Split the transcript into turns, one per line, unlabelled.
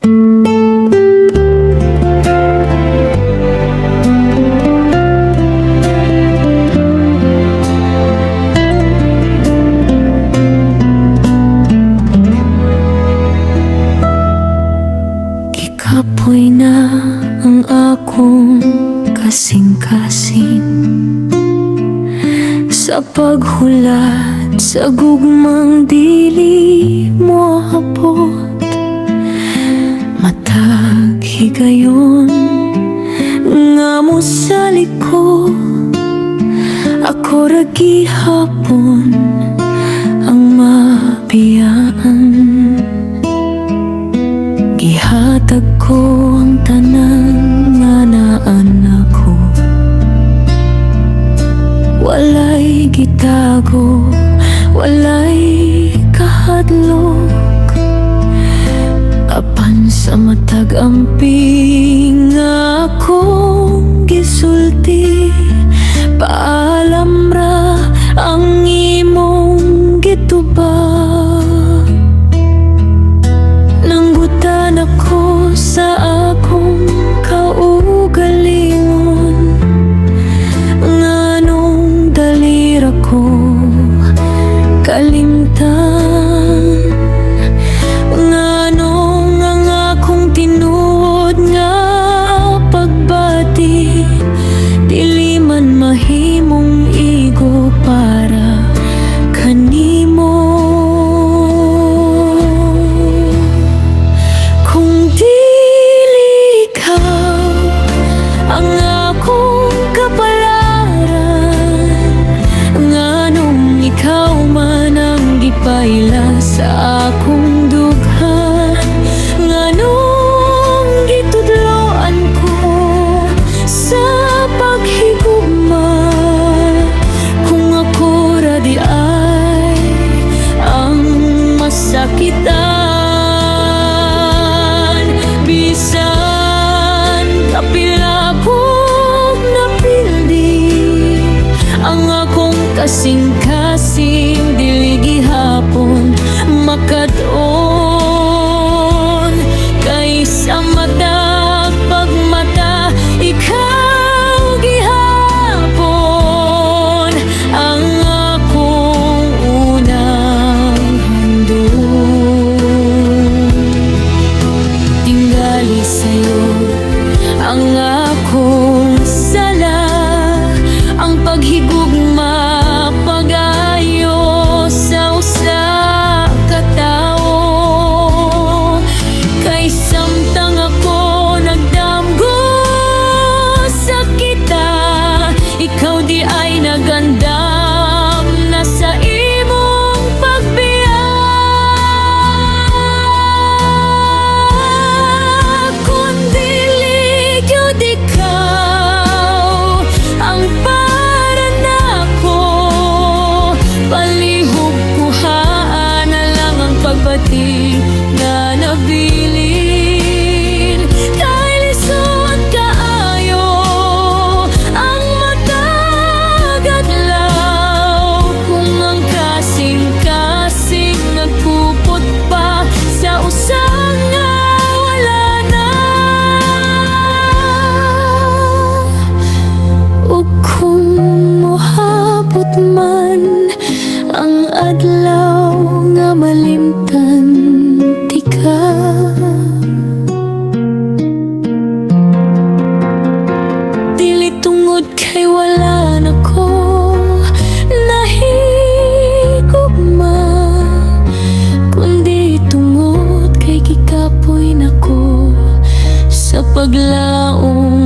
Gikapoy na ang akong kasing-kasing sa paghulat sa gugmang dili mo hapot. Matag higayon nga mo sa liko, ako ra gihapon ang mabiyaan. Gihatag ko ang tanan nga naanak ko, walay gitago, walay kahadlok. Apan sa matag amping nga akong gisulti, paalam ra ang imong gitubag. Nanggutan ako sa akong kaugalingon, nganong dalira ko kalimtan. Nganong ang akong tinuod nga pagbati, dili man mahimong igo para kanimo. Kung dili ikaw ang akong kapalaran, nganong ikaw man ang gipaila sa akong dughan, nganong gitudloan ko sa paghigugma. Kung ako ra di ay ang masakitan, bisan kapila kong napildi, ang akong kasing-kasing dili gihapon makad-on. Kaysa matag pagmata, ikaw gihapon ang akong unang handog. Tingali sa'yo ang akong sala, ang paghigugma, pag-ayo sa usa ka tawo. Kay samtang ako nagdamgo sa kita, ikaw di ay nagandam na sa imong pagbiyak. Kung dili gyud ikaw ang para nako, palihog kuhaan na lang ang pagbati na nabilin. Kay lisod kaayo ang matag adlaw, kung ang kasing-kasing nagpupot pa sa usang nga wala na. Ug kung mohabot man ang adlaw nga malimtan di ka, dili tungod kay wala na ko nahigugma, kundi tungod kay gikapoy na ko sa paglaom